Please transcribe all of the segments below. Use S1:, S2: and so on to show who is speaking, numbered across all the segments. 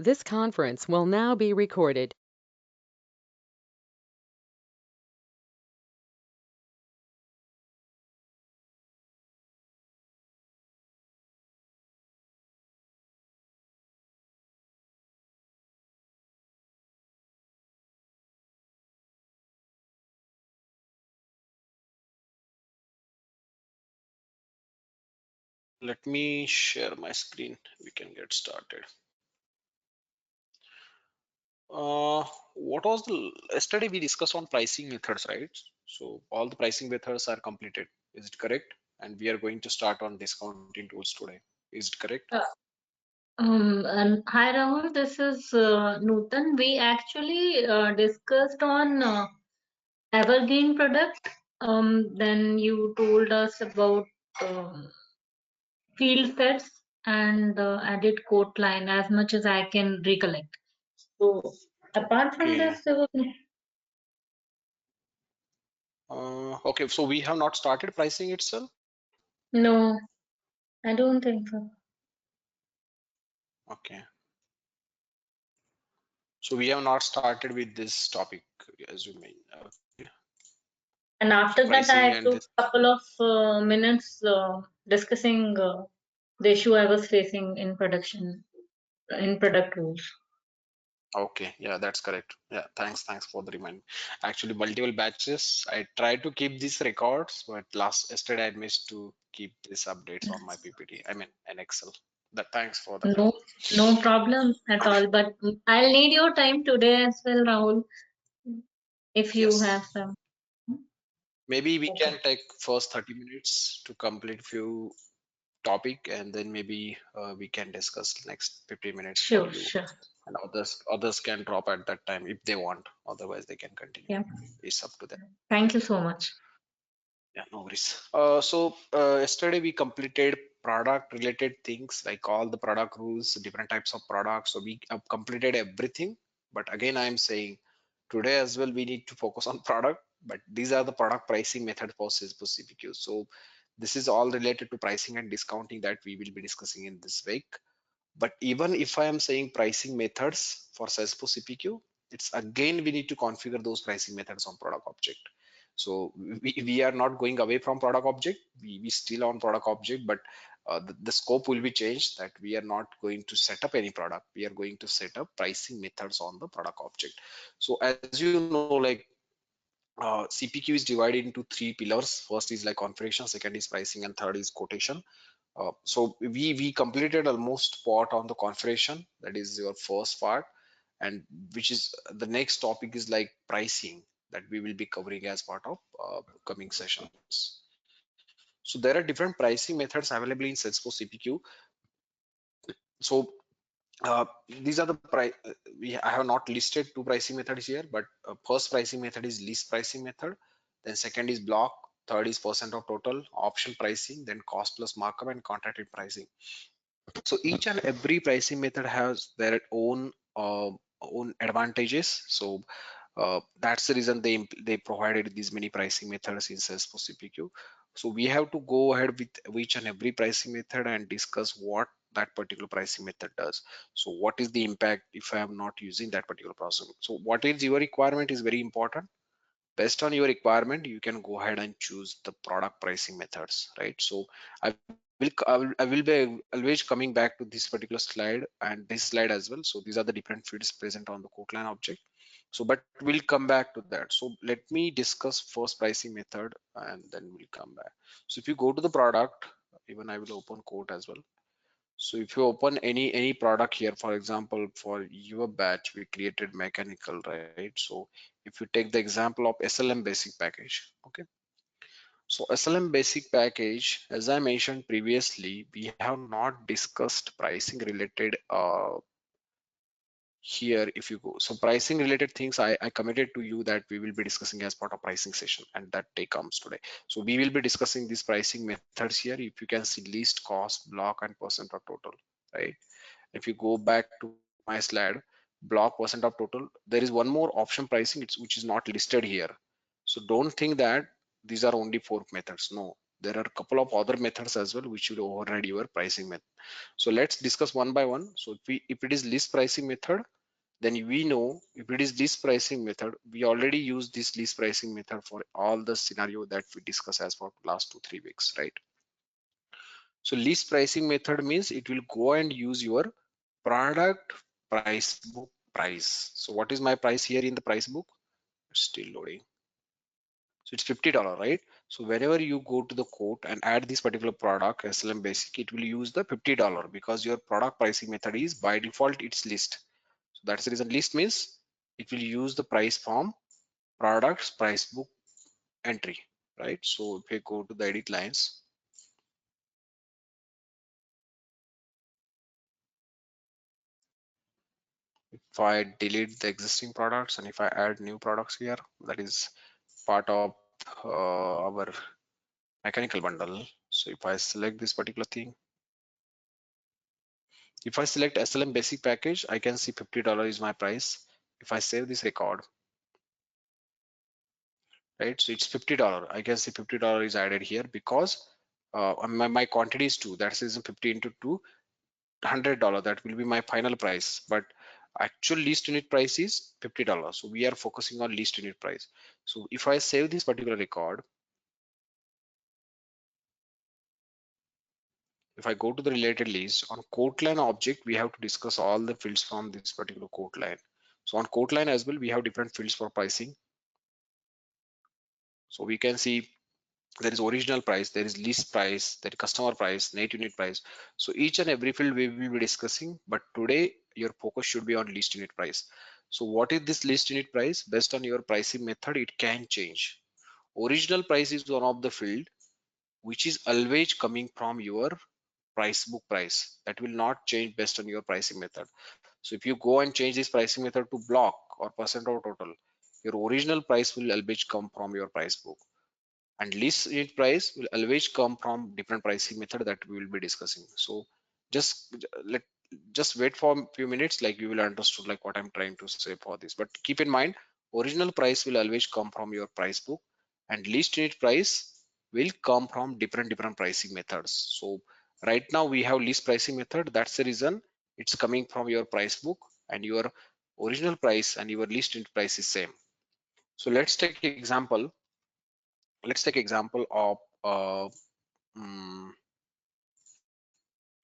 S1: This conference will now be recorded.
S2: Let me share my screen. We can get started. What was the yesterday we discussed on pricing methods, right? So all the pricing methods are completed. Is it correct? And we are going to start on discounting tools today. Is it correct?
S3: Uh, and hi Rahul, this is Nutan. We actually discussed on Evergreen product. Then you told us about um, field sets and added quote line as much as I can recollect. So apart from
S2: Okay.
S3: this, there was
S2: Okay. So we have not started pricing itself.
S3: no, I don't think so.
S2: Okay. So we have not started with this topic, as you mean.
S3: And after that,
S2: Pricing
S3: I
S2: and
S3: took
S2: this.
S3: a couple of minutes discussing the issue I was facing in production, in product rules.
S2: Okay, yeah, that's correct. Yeah, thanks for the reminder. Actually, multiple batches. I tried to keep these records, but yesterday I missed to keep these updates on my PPT. I mean, in Excel. That thanks for the
S3: No, no problem at all. But I'll need your time today as well, Rahul, if you have
S2: yes.
S3: some.
S2: Maybe we
S3: Okay.
S2: can take first 30 minutes to complete few topic, and then maybe we can discuss next 15 minutes for
S3: Sure,
S2: you,
S3: sure.
S2: and others can drop at that time if they want. Otherwise, they can continue.
S3: Yeah.
S2: It's up to them.
S3: Thank you so much.
S2: Yeah, no worries. Yesterday we completed product related things like all the product rules, different types of products. So we have completed everything. But again, I am saying today as well, we need to focus on product. But these are the product pricing method for Salesforce CPQ. So this is all related to pricing and discounting that we will be discussing in this week. But even if I am saying pricing methods for Salesforce CPQ, it's again we need to configure those pricing methods on product object. So we are not going away from product object. We still on product object, but the scope will be changed that we are not going to set up any product. We are going to set up pricing methods on the product object. So as you know, like CPQ is divided into three pillars. First is like configuration, second is pricing, and third is quotation. So we completed almost part on the configuration. That is your first part, and which is the next topic is like pricing that we will be covering as part of coming sessions. So there are different pricing methods available in Salesforce CPQ. So these are the price. I have not listed two pricing methods here, but first pricing method is list pricing method. Then second is block. Third is percent of total, option pricing, then cost plus markup, and contracted pricing. So each and every pricing method has their own advantages. So that's the reason they provided these many pricing methods in Salesforce CPQ. So we have to go ahead with each and every pricing method and discuss what that particular pricing method does. So what is the impact if I am not using that particular process? So what is your requirement is very important. Based on your requirement, you can go ahead and choose the product pricing methods, right? So I will be always coming back to this particular slide and this slide as well. So these are the different fields present on the quote line object. So but we'll come back to that. So let me discuss first pricing method and then we'll come back. So if you go to the product, even I will open quote as well. So if you open any product here, for example, for your batch, we created mechanical, right? So if you take the example of SLM basic package, okay. So SLM basic package, as I mentioned previously, we have not discussed pricing related here. If you go, so pricing related things, I committed to you that we will be discussing as part of pricing session, and that day comes today. So we will be discussing these pricing methods here. If you can see list, cost, block, and percent of total, right? If you go back to my slide, block, percent of total, there is one more option pricing, which is not listed here. So don't think that these are only four methods. No, there are a couple of other methods as well which will override your pricing method. So let's discuss one by one. So if it is list pricing method, then we know if it is list pricing method, we already use this list pricing method for all the scenario that we discuss as for last 2-3 weeks, right? So list pricing method means it will go and use your product price book price. So what is my price here in the price book? It's still loading. So it's $50, right? So whenever you go to the quote and add this particular product SLM basic, it will use the $50 because your product pricing method is by default it's list. So that's the reason list means it will use the price from products price book entry, right? So if I go to the edit lines, if I delete the existing products and if I add new products here, that is part of our mechanical bundle. So if I select this particular thing, if I select SLM basic package, I can see $50 is my price. If I save this record, right? So it's $50. I can see $50 is added here because my quantity is 2. That's reason 50 into 2, $100. That will be my final price. But actual list unit price is $50. So we are focusing on list unit price. So if I save this particular record, if I go to the related list on quote line object, we have to discuss all the fields from this particular quote line. So on quote line as well, we have different fields for pricing. So we can see there is original price, there is list price, there is customer price, net unit price. So each and every field we will be discussing, but today your focus should be on list unit price. So what is this list unit price? Based on your pricing method, it can change. Original price is one of the field which is always coming from your price book price. That will not change based on your pricing method. So if you go and change this pricing method to block or percent of total, your original price will always come from your price book. And list unit price will always come from different pricing method that we will be discussing. So just let just wait for a few minutes, like you will understood like what I'm trying to say for this. But keep in mind, original price will always come from your price book, and list unit price will come from different pricing methods. So right now we have list pricing method. That's the reason it's coming from your price book, and your original price and your list unit price is same. So let's take example. Let's take example of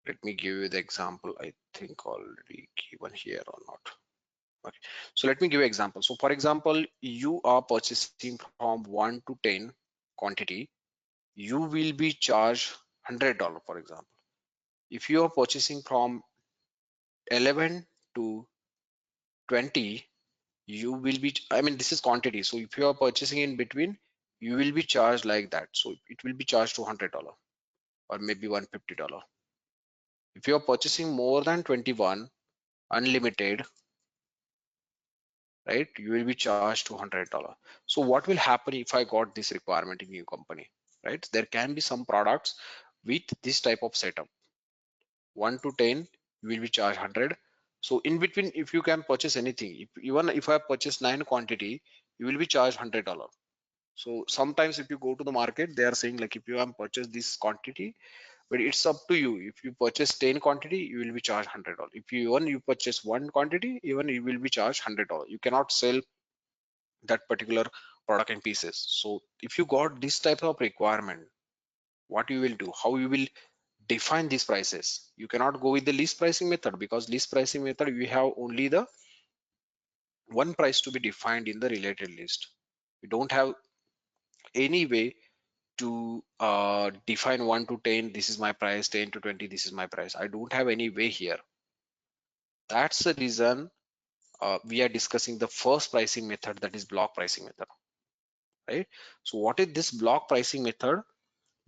S2: let me give you the example. I think already given here or not. Okay, so let me give you example. So for example, you are purchasing from 1 to 10 quantity, you will be charged $100, for example. If you are purchasing from 11 to 20, you will be, I mean, this is quantity. So if you are purchasing in between, you will be charged like that. So it will be charged to $100 or maybe $150. If you are purchasing more than 21 unlimited, right, you will be charged $200. So what will happen if I got this requirement in your company, right? There can be some products with this type of setup. 1 to 10, you will be charged 100. So in between, if you can purchase anything, even if I purchase 9 quantity, you will be charged $100. So sometimes if you go to the market, they are saying like if you have purchased this quantity, but it's up to you. If you purchase 10 quantity, you will be charged $100. If you purchase 1 quantity, even you will be charged $100. You cannot sell that particular product in pieces. So if you got this type of requirement, what you will do, how you will define these prices? You cannot go with the list pricing method, because list pricing method we have only the one price to be defined in the related list. We don't have any way to define 1 to 10, this is my price, 10 to 20, this is my price. I don't have any way here. That's the reason we are discussing the first pricing method, that is block pricing method, right? So what is this block pricing method?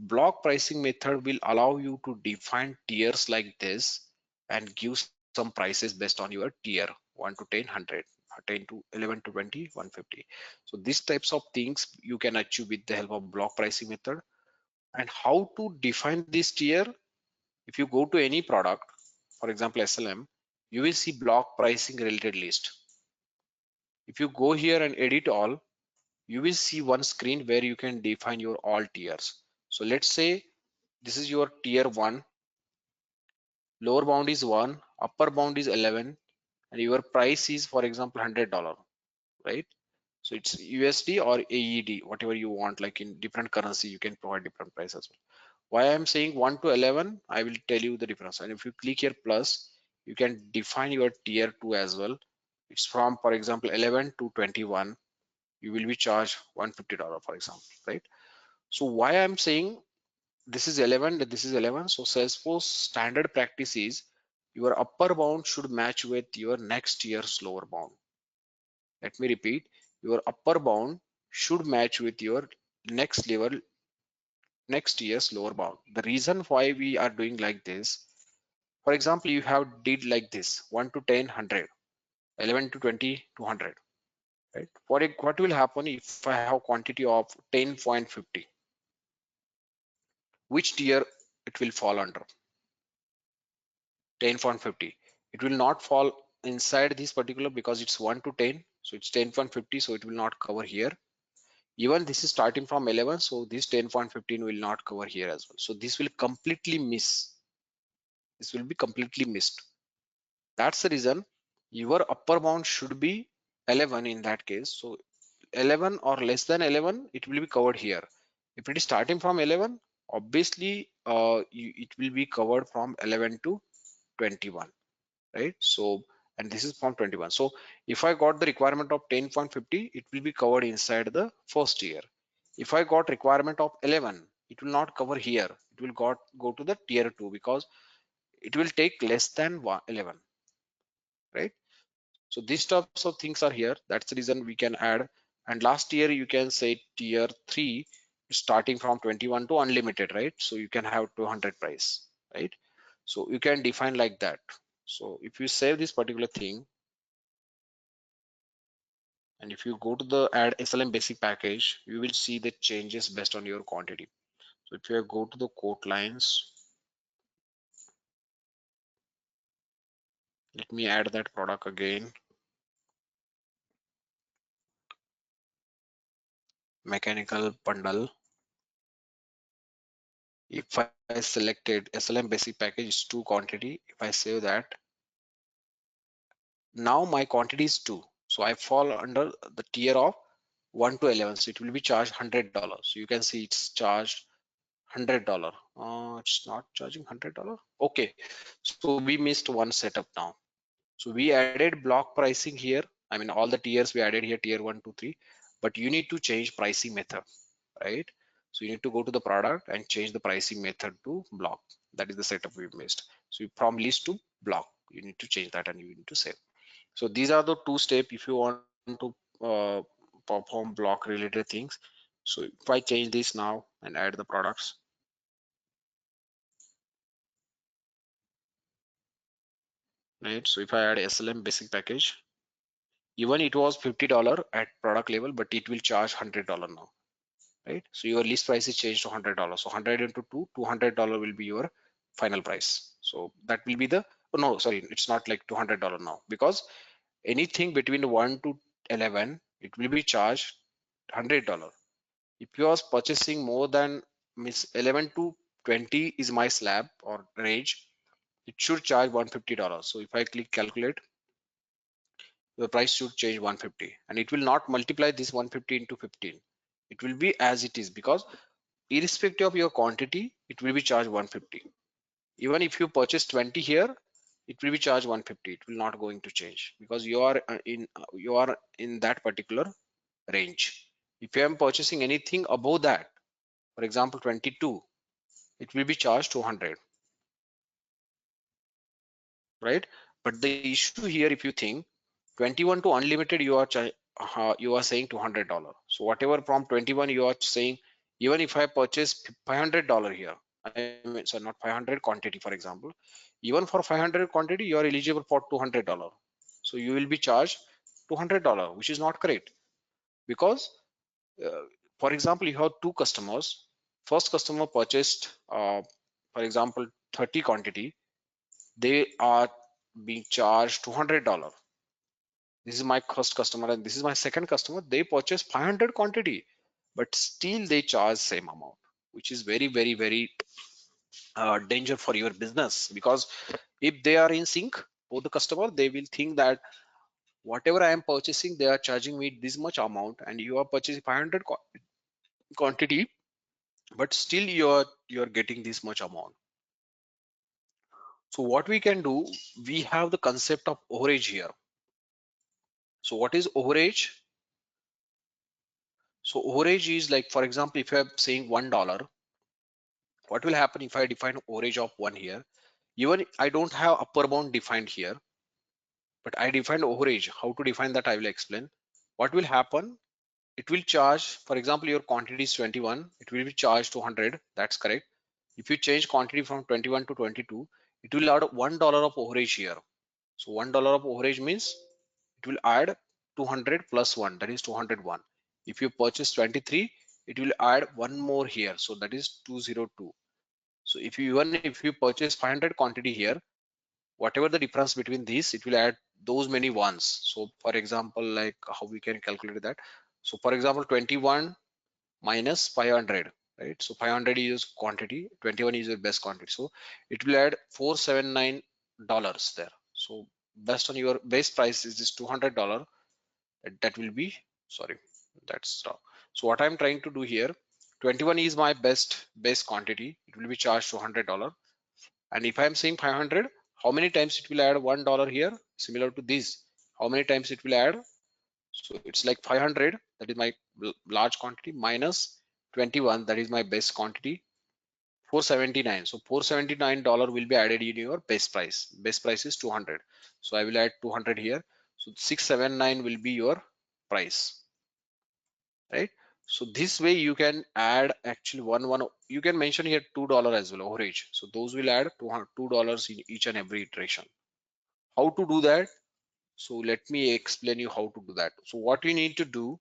S2: Block pricing method will allow you to define tiers like this and give some prices based on your tier 1 to 10, 100, 10 to 11 to 20, 150. So these types of things you can achieve with the help of block pricing method. And how to define this tier? If you go to any product, for example SLM, you will see block pricing related list. If you go here and edit all, you will see one screen where you can define your all tiers. So let's say this is your tier 1, lower bound is 1, upper bound is 11, and your price is, for example, $100, right? So it's USD or AED, whatever you want, like in different currency, you can provide different price as well. Why I'm saying 1 to 11, I will tell you the difference. And if you click here plus, you can define your tier 2 as well. It's from, for example, 11 to 21, you will be charged $150, for example, right? So why I'm saying this is 11, this is 11. So Salesforce standard practice is your upper bound should match with your next year's lower bound. Let me repeat, your upper bound should match with your next year's lower bound. The reason why we are doing like this, for example, you have did like this 1 to 10, 100, 11 to 20, 200, right? What will happen if I have quantity of 10.50? Which tier it will fall under? 10.50. It will not fall inside this particular because it's 1 to 10, so it's 10.50, so it will not cover here. Even this is starting from 11, so this 10.15 will not cover here as well. So this will completely miss. This will be completely missed. That's the reason your upper bound should be 11 in that case. So 11 or less than 11, it will be covered here. If it is starting from 11, obviously it will be covered from 11 to 21, right? So, and this is from 21. So if I got the requirement of 10.50, it will be covered inside the first year. If I got requirement of 11, it will not cover here. It will go to the tier 2 because it will take less than 11, right? So these types of things are here. That's the reason we can add. And last year you can say tier 3 starting from 21 to unlimited, right? So you can have 200 price, right? So you can define like that. So if you save this particular thing, and if you go to the add SLM basic package, you will see the changes based on your quantity. So if you go to the quote lines, let me add that product again. Mechanical bundle. If I selected SLM basic package is 2 quantity, if I save that, now my quantity is 2. So I fall under the tier of 1 to 11. So it will be charged $100. So you can see it's charged $100. It's not charging $100. Okay. So we missed one setup now. So we added block pricing here. I mean, all the tiers we added here, tier 1, 2, 3, but you need to change pricing method, right? So you need to go to the product and change the pricing method to block. That is the setup we missed. So from list to block, you need to change that and you need to save. So these are the 2 steps if you want to perform block related things. So if I change this now and add the products, right? So if I add SLM basic package, even it was $50 at product level, but it will charge $100 now, right? So your list price is changed to $100. So 100 into 2, $200 will be your final price. So that will be the, oh no, sorry, it's not like $200 now, because anything between 1 to 11, it will be charged $100. If you are purchasing more than 11 to 20 is my slab or range, it should charge $150. So if I click calculate, the price should change 150, and it will not multiply this 150 into 15. It will be as it is, because irrespective of your quantity, it will be charged 150. Even if you purchase 20 here, it will be charged 150. It will not going to change because you are in that particular range. If I am purchasing anything above that, for example 22, it will be charged 200, right? But the issue here, if you think 21 to unlimited, you are saying $200. So whatever from 21 you are saying, even if I purchase $500 here, I mean, so not 500 quantity, for example, even for 500 quantity, you are eligible for $200. So you will be charged $200, which is not correct, because uh, for example, you have 2 customers. First customer purchased, for example, 30 quantity. They are being charged $200. This is my first customer and this is my second customer. They purchase 500 quantity, but still they charge same amount. which is very danger for your business, because if they are in sync, both the customer, they will think that whatever I am purchasing, they are charging me this much amount, and you are purchasing 500 quantity, but still you're getting this much amount. So what we can do, we have the concept of overage here. So what is overage? So overage is like, for example, if I'm saying $1, what will happen if I define overage of 1 here? Even I don't have upper bound defined here, but I defined overage. How to define that I will explain. What will happen? It will charge, for example, your quantity is 21, it will be charged to 100. That's correct. If you change quantity from 21 to 22, it will add $1 of overage here. So $1 of overage means it will add 200 plus 1, that is 201. If you purchase 23, it will add one more here, so that is 202. So even if you purchase 500 quantity here, whatever the difference between these, it will add those many ones. So for example, like how we can calculate that. So for example, 21 minus 500, right? So 500 is quantity, 21 is your best quantity, so it will add $479 there. So based on your base price is this $200, that will be, sorry, that's wrong. So what I'm trying to do here, 21 is my base quantity, it will be charged $200. And if I'm saying 500, how many times it will add $1 here? Similar to this, how many times it will add? So it's like 500, that is my large quantity, minus 21, that is my base quantity, 479. So $479 will be added in your base price. Base price is 200. So I will add 200 here. So 679 will be your price, right? So this way you can add actually one, you can mention here $2 as well, overage. So those will add $2 in each and every iteration. How to do that? So let me explain you how to do that. So what you need to do,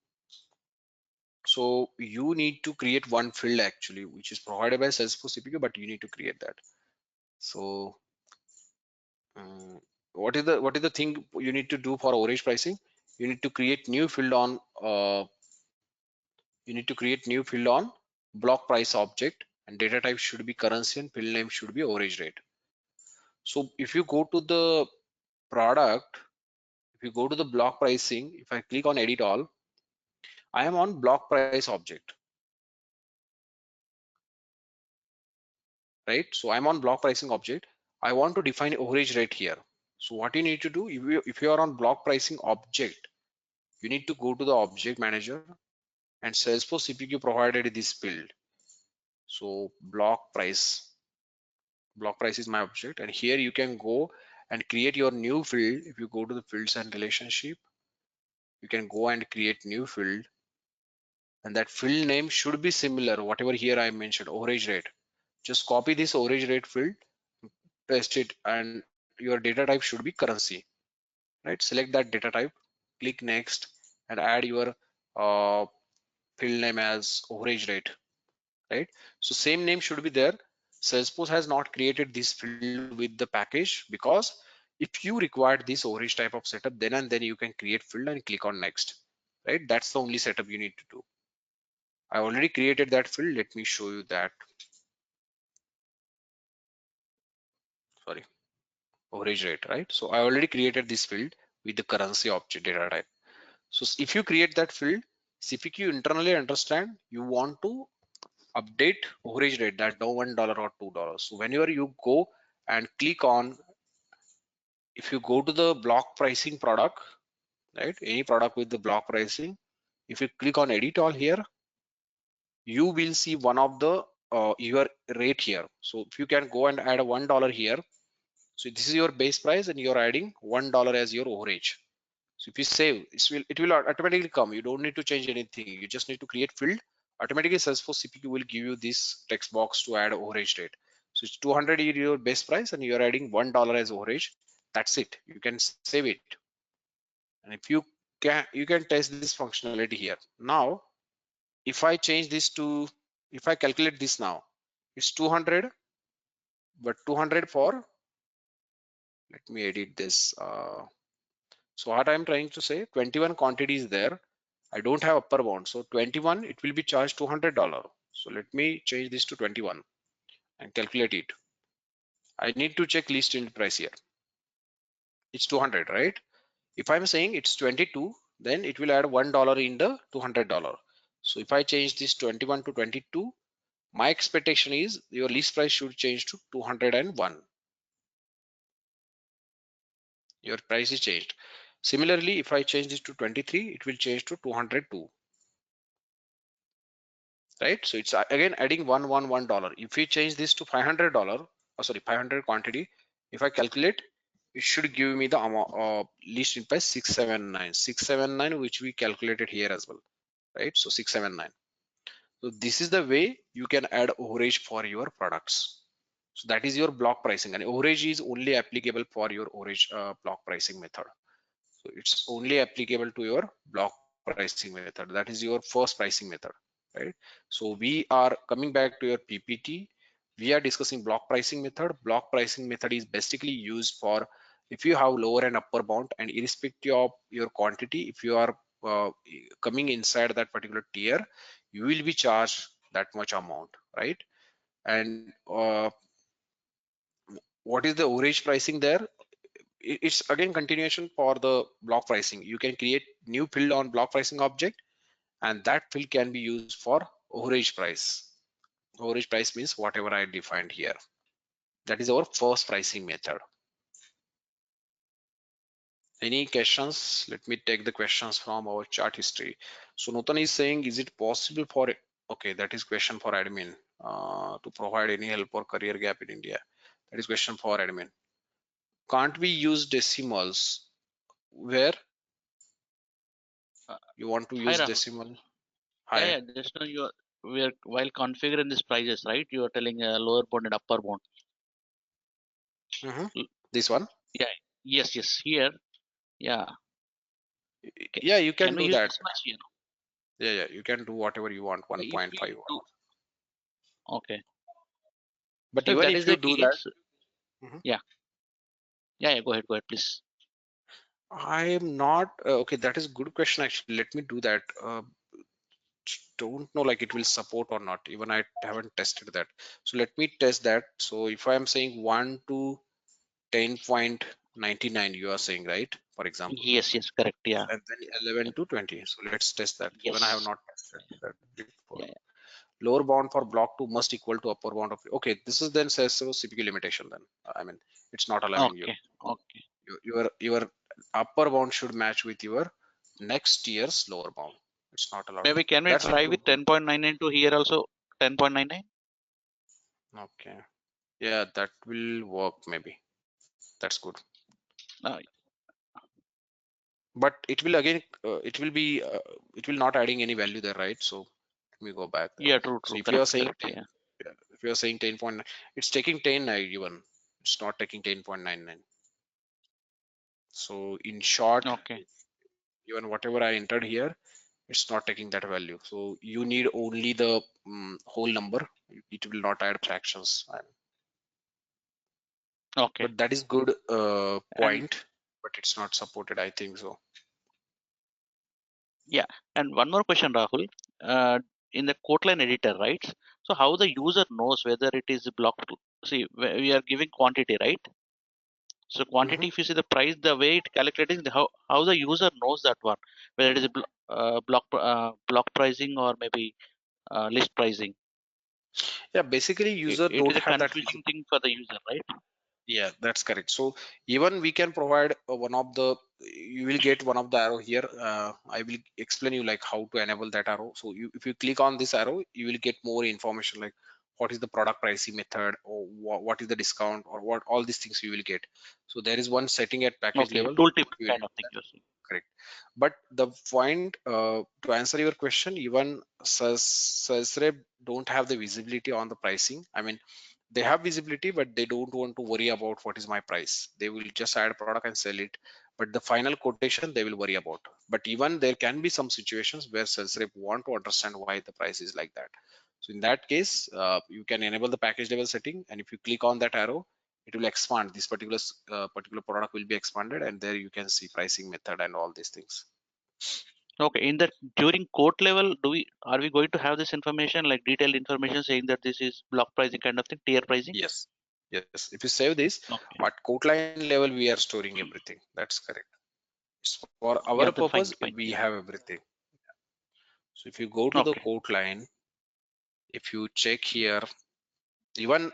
S2: so you need to create one field actually, which is provided by Salesforce CPQ, but you need to create that. So what is the thing you need to do for overage pricing? You need to create new field on block price object, and data type should be currency and field name should be overage rate. So if you go to the product, if you go to the block pricing, if I click on edit all, I am on block price object, right? So I'm on block pricing object. I want to define overage rate here. So what you need to do, if you are on block pricing object, you need to go to the object manager, and Salesforce CPQ provided this field. So block price is my object, and here you can go and create your new field. If you go to the fields and relationship, you can go and create new field, and that field name should be similar whatever here I mentioned, overage rate. Just copy this overage rate field, paste it, and your data type should be currency, right? Select that data type, click next, and add your uh, field name as overage rate, right? So same name should be there. Salesforce has not created this field with the package, because if you require this overage type of setup, then and then you can create field and click on next, right? That's the only setup you need to do. I already created that field. Let me show you that. Sorry, overage rate, right? So I already created this field with the currency object data type. So if you create that field, CPQ internally understand you want to update overage rate, that no $1 or $2. So whenever you go and click on, if you go to the block pricing product, right, any product with the block pricing, if you click on edit all here, you will see one of the your rate here. So if you can go and add a $1 here, so this is your base price and you're adding $1 as your overage. So if you save, it will automatically come. You don't need to change anything. You just need to create field. Automatically Salesforce CPQ will give you this text box to add overage rate. So it's 200 is your base price and you're adding $1 as overage. That's it. You can save it. And if you can test this functionality here. Now, if I change this to, if I calculate this now, it's 200, but 200 for, let me edit this. So what I'm trying to say, 21 quantity is there. I don't have upper bound. So 21, it will be charged $200. So let me change this to 21 and calculate it. I need to check list in price here. It's 200, right? If I'm saying it's 22, then it will add $1 in the $200. So if I change this 21 to 22, my expectation is your list price should change to 201. Your price is changed. Similarly, if I change this to 23, it will change to 202. Right? So it's again adding $1. If we change this to $500, oh sorry, 500 quantity, if I calculate, it should give me the amount list in price 679, which we calculated here as well, right? So 679. So this is the way you can add overage for your products. So that is your block pricing, and overage is only applicable for your overage block pricing method. So it's only applicable to your block pricing method. That is your first pricing method, right? So we are coming back to your PPT. We are discussing block pricing method. Block pricing method is basically used for if you have lower and upper bound, and irrespective of your quantity, if you are coming inside that particular tier, you will be charged that much amount, right? And what is the overage pricing there? It's again continuation for the block pricing. You can create new field on block pricing object, and that field can be used for overage price. Overage price means whatever I defined here. That is our first pricing method. Any questions? Let me take the questions from our chart history. So Nutan is saying, is it possible for, okay, that is question for admin, to provide any help or career gap in India? That is question for admin. Can't we use decimals? Where you want to
S4: Hi,
S2: use
S4: Rahul.
S2: decimal? Hi.
S4: Yeah, just now you are we are while configuring these prices, right? You are telling a lower bound and upper bound.
S2: This one?
S4: Yeah. Yes. Here. Yeah.
S2: Yeah, you can
S4: we
S2: do
S4: use
S2: that.
S4: this much here?
S2: Yeah, you can do whatever you want,
S4: If
S2: 1.5.
S4: we do, okay.
S2: But
S4: So if
S2: even
S4: that
S2: if
S4: is
S2: you
S4: the
S2: do that,
S4: case, yeah. Go ahead, please.
S2: I am not okay. That is good question actually. Let me do that. Don't know like it will support or not. Even I haven't tested that. So let me test that. So if I am saying 1 to 10.99, you are saying, right? For example,
S4: Yes, correct. Yeah.
S2: and then 11 to 20. So let's test that. Even I have
S4: Yes.
S2: not tested that before.
S4: Yeah.
S2: Lower bound for block 2 must equal to upper bound of, okay, this is then says so CPQ limitation. Then I mean it's not allowing you.
S4: Okay.
S2: Your upper bound should match with your next year's lower bound. It's not allowed.
S4: Maybe can we
S2: That's
S4: try
S2: good.
S4: with 10.99 to here also 10.99?
S2: Okay, yeah, that will work maybe. That's good. But it will again it will not adding any value there, right? So let me go back there.
S4: Yeah, true.
S2: So if you are
S4: Correct.
S2: saying
S4: Yeah.
S2: if you are saying 10.9, it's taking 10 even. It's not taking 10.99. So in short,
S4: Okay.
S2: even whatever I entered here, it's not taking that value. So you need only the whole number. It will not add fractions.
S4: Okay.
S2: But that is good
S4: And
S2: point, but it's not supported, I think so.
S4: yeah, and one more question, Rahul. In the code line editor, right? So how the user knows whether it is blocked? See, we are giving quantity, right? So quantity, if you see the price, the way it calculating, how the user knows that one, whether it is block pricing or maybe list pricing.
S2: Yeah, basically user
S4: It
S2: don't
S4: is a
S2: have that
S4: confusing thing for the user, right?
S2: Yeah, that's correct. So even we can provide one of the, you will get one of the arrow here. I will explain you like how to enable that arrow. So if you click on this arrow, you will get more information like what is the product pricing method, or what is the discount, or what all these things you will get. So there is one setting at package
S4: Okay,
S2: level.
S4: tooltip
S2: You will
S4: kind
S2: do
S4: of thing
S2: that.
S4: you're saying.
S2: Correct. But the point to answer your question, even Sasrep don't have the visibility on the pricing. I mean, they have visibility, but they don't want to worry about what is my price. They will just add product and sell it, but the final quotation they will worry about. But even there can be some situations where sales rep want to understand why the price is like that. So in that case, you can enable the package level setting, and if you click on that arrow, it will expand. This particular product will be expanded, and there you can see pricing method and all these things.
S4: Okay, in the during quote level, are we going to have this information, like detailed information saying that this is block pricing kind of thing, tier pricing?
S2: Yes. Yes. If you save this,
S4: Okay.
S2: at quote line level, we are storing everything. That's correct. For our
S4: Yeah, then
S2: purpose,
S4: fine.
S2: we
S4: Yeah.
S2: have everything. So if you go to the
S4: Okay.
S2: quote line, if you check here, even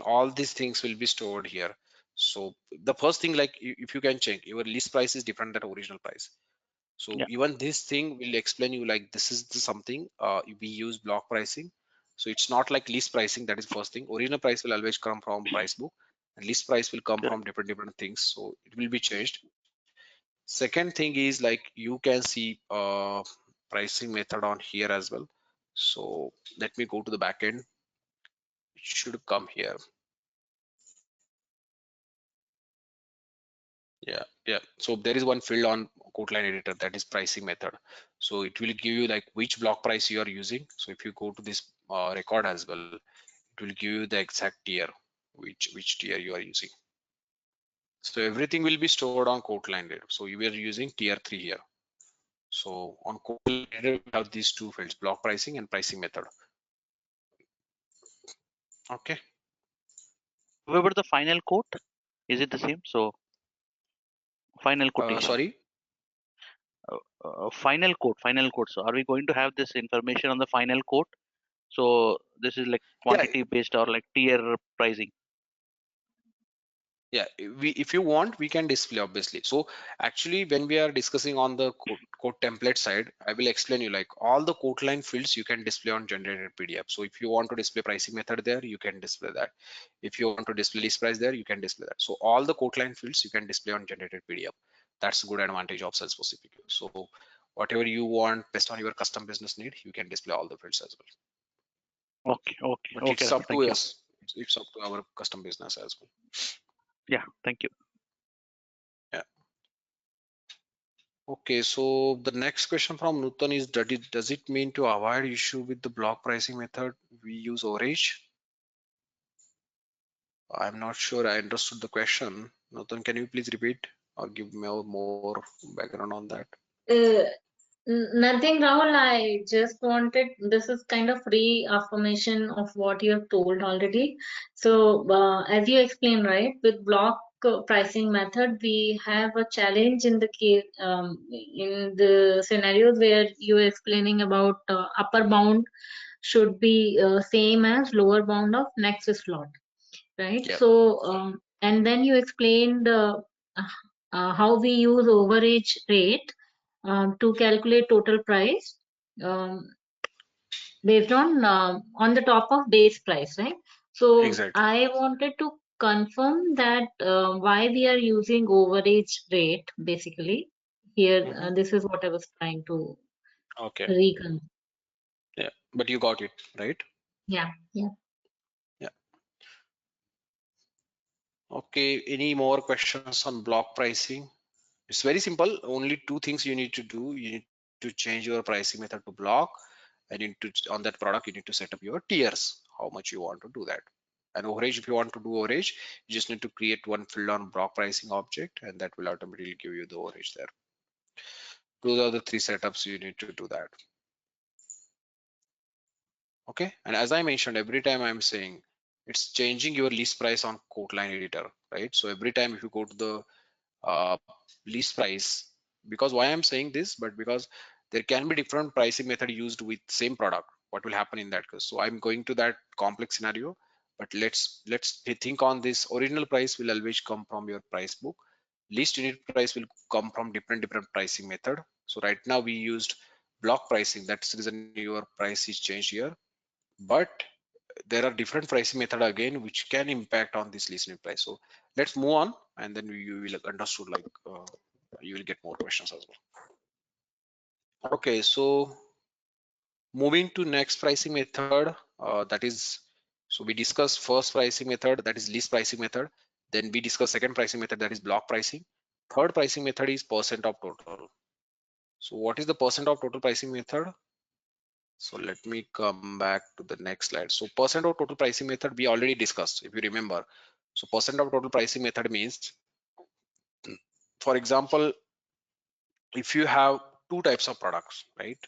S2: all these things will be stored here. So the first thing, like if you can check, your list price is different than original price. So
S4: Yeah.
S2: even this thing will explain you like this is something we use block pricing. So it's not like list pricing. That is first thing. Original price will always come from price book, and list price will come from
S4: Correct.
S2: different things. So it will be changed. Second thing is like you can see pricing method on here as well. So let me go to the back end. It should come here. Yeah. So there is one field on quote line editor, that is pricing method. So it will give you like which block price you are using. So if you go to this record as well, it will give you the exact tier, which tier you are using. So everything will be stored on quote line editor. So you are using tier 3 here. So on quote line editor, we have these two fields, block pricing and pricing method. Okay.
S4: However, the final quote, is it the same? So final quotation.
S2: Sorry.
S4: Final quote. So are we going to have this information on the final quote? So this is like
S2: Yeah.
S4: quantity based or like tier pricing.
S2: Yeah, if you want, we can display obviously. So actually when we are discussing on the code template side, I will explain you like all the quote line fields you can display on generated PDF. So if you want to display pricing method there, you can display that. If you want to display list price there, you can display that. So all the quote line fields you can display on generated PDF. That's a good advantage of Salesforce CPQ. So whatever you want based on your custom business need, you can display all the fields as well.
S4: Okay.
S2: But
S4: Okay,
S2: it's
S4: Rahul,
S2: up to
S4: thank you.
S2: us. It's up to our custom business as well.
S4: Yeah, thank you.
S2: Yeah. Okay, so the next question from Nutan is, does it mean to avoid issue with the block pricing method we use overage? I'm not sure I understood the question. Nutan, can you please repeat or give me more background on that?
S3: Nothing, Rahul. I just wanted, this is kind of reaffirmation of what you have told already. So, as you explained, right, with block pricing method, we have a challenge in the case, in the scenarios where you were explaining about upper bound should be same as lower bound of next slot, right?
S2: Yeah.
S3: So, and then you explained how we use overage rate to calculate total price um, based on the top of base price, right? So
S2: Exactly.
S3: I wanted to confirm that why we are using overage rate basically here. This is what I was trying to
S2: Okay.
S3: recon.
S2: Yeah, but you got it, right?
S3: Yeah.
S2: Yeah. Okay, any more questions on block pricing? It's very simple. Only two things you need to do. You need to change your pricing method to block, and you need to, on that product, you need to set up your tiers, how much you want to do that. And overage, if you want to do overage, you just need to create one field on block pricing object, and that will automatically give you the overage there. Those are the three setups you need to do that. Okay, and as I mentioned, every time I'm saying it's changing your list price on quote line editor, right? So every time if you go to the list price, because why I'm saying this, but because there can be different pricing method used with same product, what will happen in that case? So I'm going to that complex scenario, but let's think on this. Original price will always come from your price book. List unit price will come from different pricing method. So right now we used block pricing, that's the reason your price is changed here. But there are different pricing method again which can impact on this listening price. So let's move on, and then you will understood like you will get more questions as well. Okay, so moving to next pricing method, that is, so we discussed first pricing method, that is list pricing method. Then we discussed second pricing method, that is block pricing. Third pricing method is percent of total. So what is the percent of total pricing method? So let me come back to the next slide. So percent of total pricing method we already discussed, if you remember. So percent of total pricing method means, for example, if you have two types of products, right?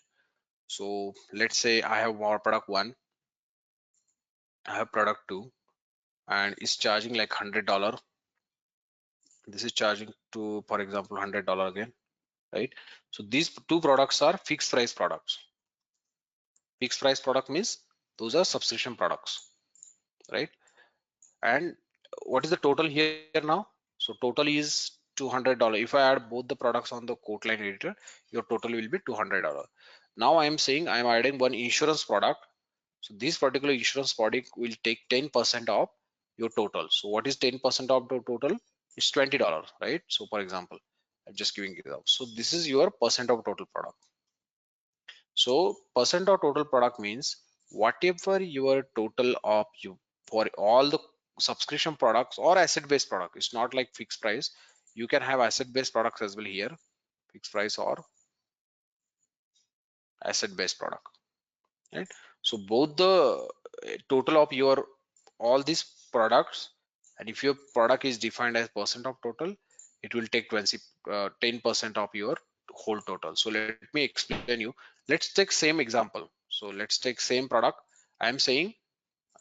S2: So let's say I have more product 1, I have product 2, and it's charging like $100. This is charging to, for example, $100 again, right? So these two products are fixed price products. Fixed price product means those are subscription products, right? And what is the total here now? So total is $200. If I add both the products on the quote line editor, your total will be $200. Now I am saying I am adding one insurance product. So this particular insurance product will take 10% of your total. So what is 10% of the total? It's $20, right? So for example, I'm just giving it out. So this is your percent of total product. So percent of total product means whatever your total of you for all the subscription products or asset based product. It's not like fixed price. You can have asset based products as well here, fixed price or asset based product, right? So both the total of your all these products, and if your product is defined as percent of total, it will take 10% of your whole total. So let me explain you. Let's take same example. So let's take same product. I am saying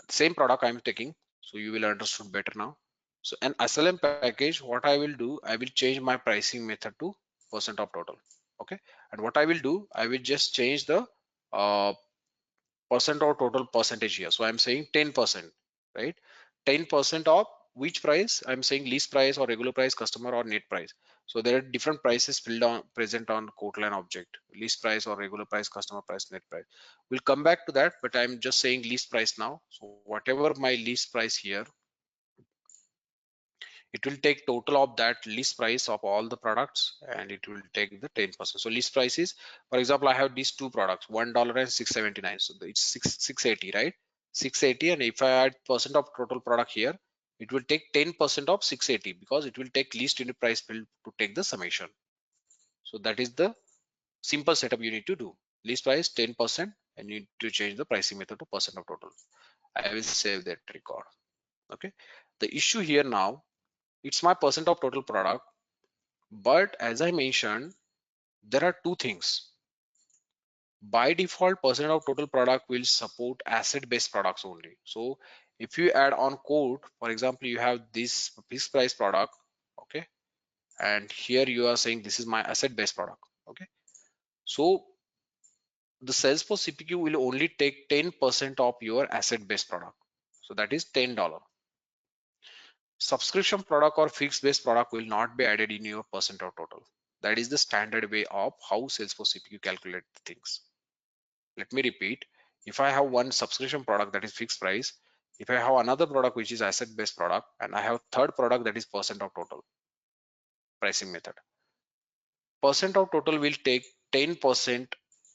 S2: same product I am taking, so you will understood better now. So an SLM package, what I will do, I will change my pricing method to percent of total. Okay, and what I will do, I will just change the uh, percent or total percentage here. So I'm saying 10%, right? 10% of which price? I'm saying list price or regular price, customer or net price. So there are different prices filled on present on quote line object, list price or regular price, customer price, net price. We'll come back to that, but I'm just saying list price now. So whatever my list price here, it will take total of that list price of all the products and it will take the 10%. So list price is, for example, I have these two products, $1 and $6.79. So it's 680, right? 680, and if I add percent of total product here, it will take 10% of 680 because it will take least unit price field to take the summation. So that is the simple setup you need to do. List price 10% and you need to change the pricing method to percent of total. I will save that record. Okay. The issue here now, it's my percent of total product, but as I mentioned, there are two things. By default, percent of total product will support asset based products only. So if you add on code, for example, you have this fixed price product, okay, and here you are saying this is my asset based product, okay. So the Salesforce CPQ will only take 10% of your asset based product, so that is $10. Subscription product or fixed based product will not be added in your percent of total. That is the standard way of how Salesforce CPQ calculate things. Let me repeat. If I have one subscription product that is fixed price, if I have another product which is asset based product, and I have third product that is percent of total pricing method, percent of total will take 10%.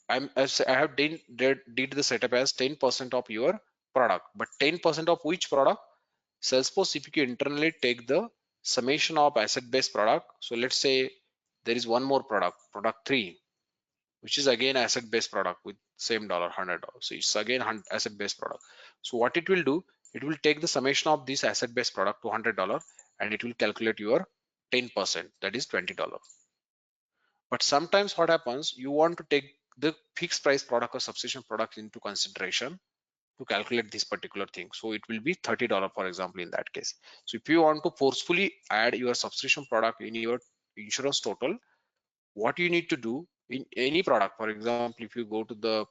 S2: I have did the setup as 10% of your product, but 10% of which product? Salesforce CPQ internally take the summation of asset based product. So let's say there is one more product, product 3, which is again asset based product with same $100. So it's again asset based product. So what it will do, it will take the summation of this asset based product to $100 and it will calculate your 10%, that is $20. But sometimes what happens, you want to take the fixed price product or subscription product into consideration to calculate this particular thing. So it will be $30, for example, in that case. So if you want to forcefully add your subscription product in your insurance total, what you need to do in any product, for example, if you go to the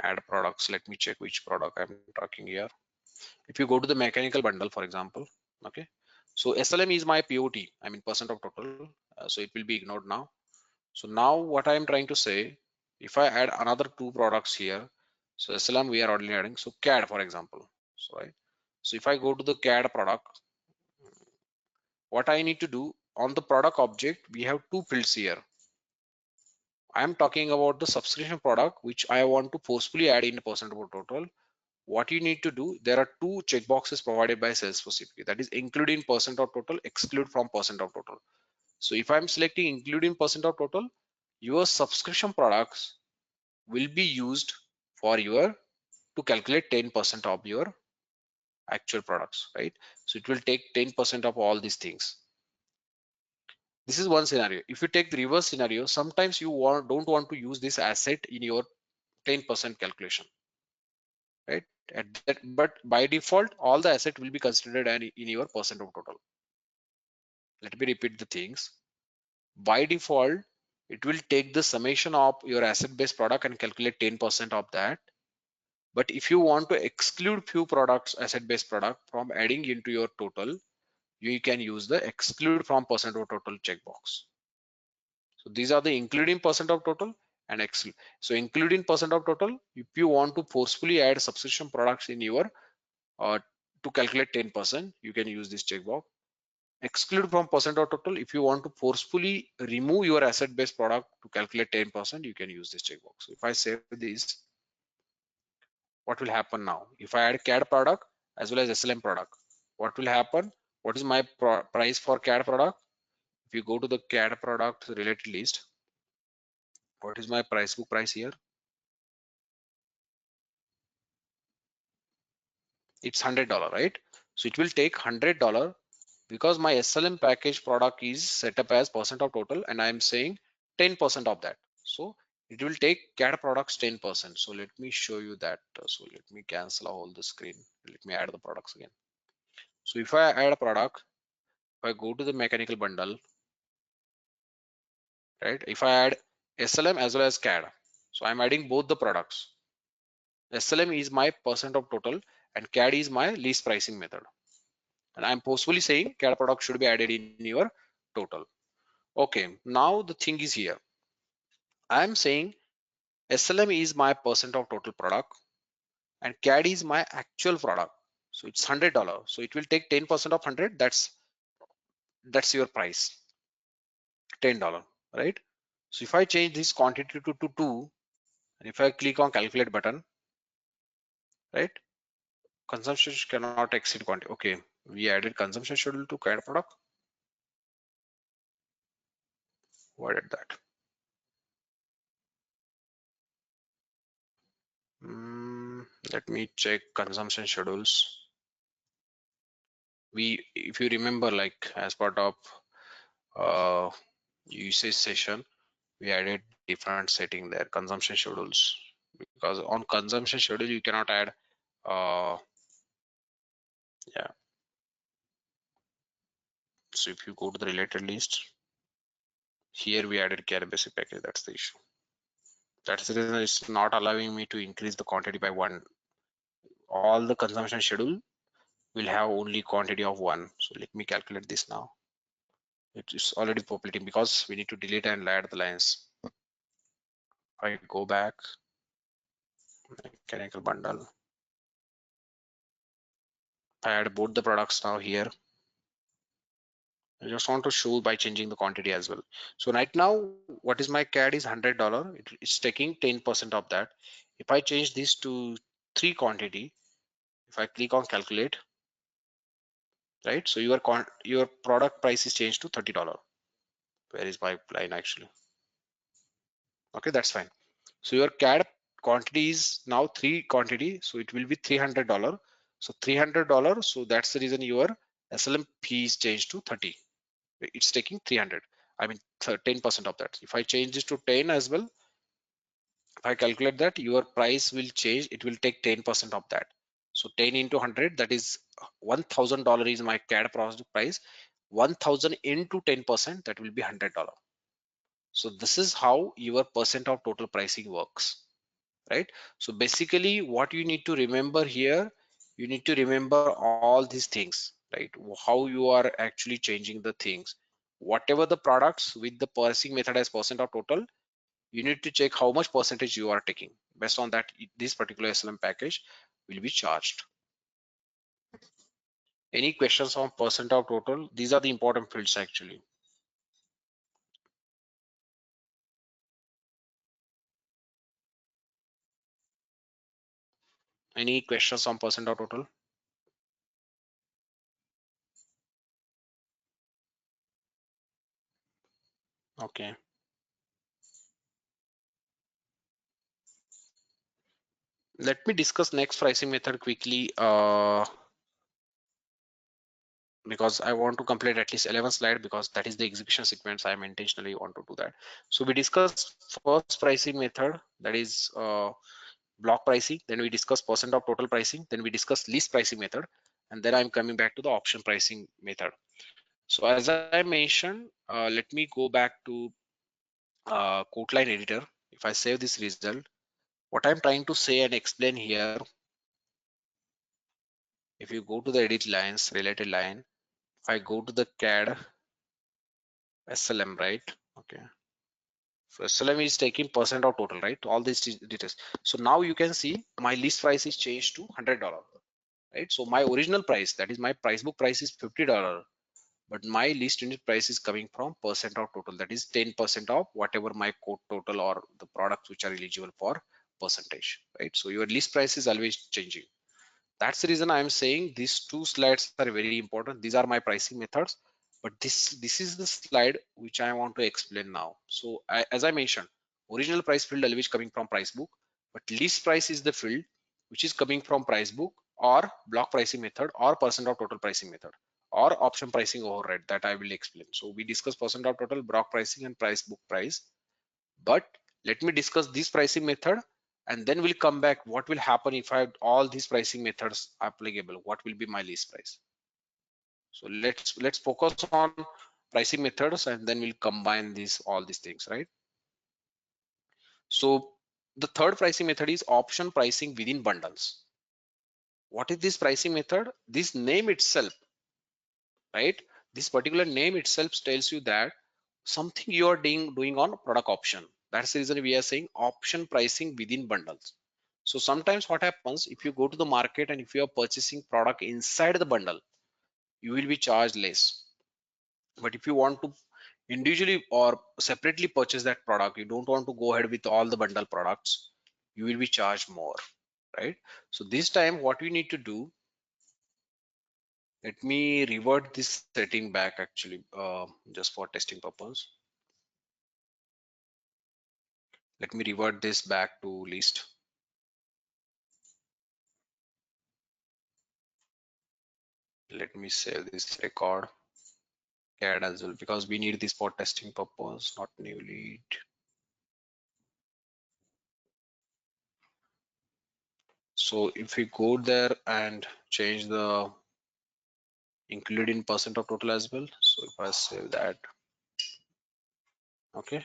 S2: add products, let me check which product I'm talking here. If you go to the mechanical bundle, for example, okay, so SLM is my POT, I mean percent of total, so it will be ignored now. So now what I am trying to say, if I add another two products here, so SLM we are already adding, so CAD, for example, so right, so if I go to the CAD product, what I need to do on the product object, we have two fields here. I am talking about the subscription product, which I want to forcefully add in percent of total. What you need to do, there are two checkboxes provided by Salesforce CPQ, that is including percent of total, exclude from percent of total. So if I'm selecting including percent of total, your subscription products will be used for your to calculate 10% of your actual products, right? So it will take 10% of all these things. This is one scenario. If you take the reverse scenario, sometimes you don't want to use this asset in your 10% calculation, right? At that, but by default, all the asset will be considered in your percent of total. Let me repeat the things. By default, it will take the summation of your asset-based product and calculate 10% of that. But if you want to exclude few products, asset-based product from adding into your total, you can use the exclude from percent of total checkbox. So these are the including percent of total and exclude. So including percent of total, if you want to forcefully add subscription products in your to calculate 10%, you can use this checkbox. Exclude from percent of total, if you want to forcefully remove your asset based product to calculate 10%, you can use this checkbox. So if I save this, what will happen now? If I add CAD product as well as SLM product, what will happen? What is my price for CAD product? If you go to the CAD product related list, what is my price book price here? It's $100, right? So it will take $100 because my SLM package product is set up as percent of total and I am saying 10% of that. So it will take CAD products 10%. So let me show you that. So let me cancel all the screen. Let me add the products again. So if I add a product, if I go to the mechanical bundle, right? If I add SLM as well as CAD, so I'm adding both the products. SLM is my percent of total and CAD is my least pricing method. And I'm forcefully saying CAD product should be added in your total. Okay, now the thing is here. I'm saying SLM is my percent of total product and CAD is my actual product. So it's $100. So it will take 10% of 100. That's your price, $10, right? So if I change this quantity to 2, and if I click on calculate button, right? Consumption cannot exceed quantity. Okay, we added consumption schedule to CAD product. Why did that? Let me check consumption schedules. If you remember, like as part of usage session, we added different setting there, consumption schedules, because on consumption schedule you cannot add yeah. So if you go to the related list, here we added CAD basic package. That's the issue. That's the reason it's not allowing me to increase the quantity by 1. All the consumption schedule will have only quantity of 1. So let me calculate this now. It's already populating because we need to delete and add the lines. I go back, mechanical bundle. I add both the products now here. I just want to show by changing the quantity as well. So right now, what is my CAD is $100. It's taking 10% of that. If I change this to 3 quantity, if I click on calculate, right? So your product price is changed to $30. Where is my line actually? Okay, that's fine. So your CAD quantity is now 3 quantity, so it will be $300. So $300. So that's the reason your SLM fee is changed to 30. It's taking 300. I mean 10% of that. If I change this to 10 as well, if I calculate that, your price will change. It will take 10% of that. So 10 into 100, that is $1,000 is my CAD product price. 1,000 into 10%, that will be $100. So this is how your percent of total pricing works, right? So basically what you need to remember here, you need to remember all these things, right? How you are actually changing the things. Whatever the products with the pricing method as percent of total, you need to check how much percentage you are taking. Based on that, this particular SLM package will be charged. Any questions on percent of total? These are the important fields actually. Any questions on percent of total? Okay. Let me discuss next pricing method quickly. because I want to complete at least 11 slide, because that is the execution sequence. I am intentionally want to do that. So we discussed first pricing method, that is block pricing. Then we discuss percent of total pricing. Then we discuss least pricing method, and then I'm coming back to the option pricing method. So as I mentioned, let me go back to Codeline editor. If I save this result, what I'm trying to say and explain here, if you go to the edit lines, related line, if I go to the CAD SLM, right? Okay. So SLM is taking percent of total, right? All these details. So now you can see my list price is changed to $100, right? So my original price, that is my price book price, is $50, but my list unit price is coming from percent of total, that is 10% of whatever my quote total or the products which are eligible for percentage, right? So your list price is always changing. That's the reason I'm saying these two slides are very important. These are my pricing methods, but this is the slide which I want to explain now. So as I mentioned, original price field always coming from price book, but list price is the field which is coming from price book or block pricing method or percent of total pricing method or option pricing override, that I will explain. So we discuss percent of total, block pricing, and price book price. But let me discuss this pricing method, and then we'll come back what will happen if I have all these pricing methods applicable, what will be my list price. So let's focus on pricing methods, and then we'll combine all these things, right? So the third pricing method is option pricing within bundles. What is this pricing method? This name itself, right? This particular name itself tells you that something you are doing on product option. That's the reason we are saying option pricing within bundles. So sometimes what happens, if you go to the market and if you are purchasing product inside the bundle, you will be charged less. But if you want to individually or separately purchase that product, you don't want to go ahead with all the bundle products, you will be charged more, right? So this time what we need to do, let me revert this setting back actually, just for testing purpose. Let me revert this back to list. Let me save this record CAD as well, because we need this for testing purpose, not new lead. So if we go there and change the include in percent of total as well. So if I save that, okay.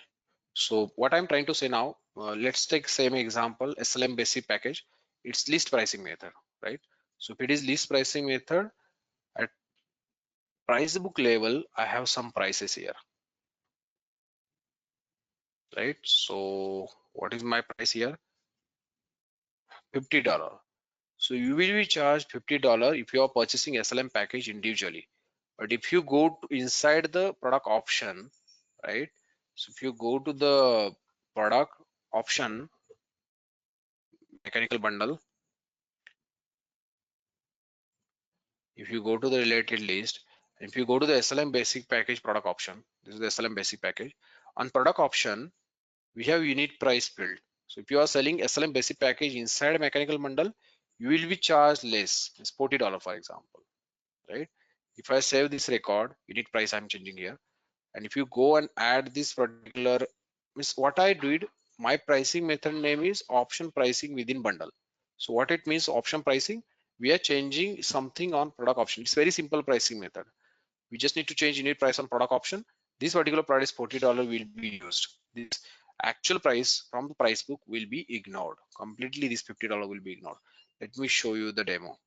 S2: So what I'm trying to say now, let's take same example, SLM basic package. It's list pricing method, right? So if it is list pricing method, at price book level, I have some prices here, right? So what is my price here? $50. So you will be charged $50 if you are purchasing SLM package individually. But if you go to inside the product option, right? So if you go to the product option, mechanical bundle, if you go to the related list, if you go to the SLM basic package product option, this is the SLM basic package. On product option, we have unit price field. So if you are selling SLM basic package inside mechanical bundle, you will be charged less. It's $40, for example, right? If I save this record, unit price I'm changing here, and if you go and add this particular, means what I did, my pricing method name is option pricing within bundle. So what it means, option pricing, we are changing something on product option. It's very simple pricing method. We just need to change unit price on product option. This particular price $40 will be used. This actual price from the price book will be ignored completely. This $50 will be ignored. Let me show you the demo.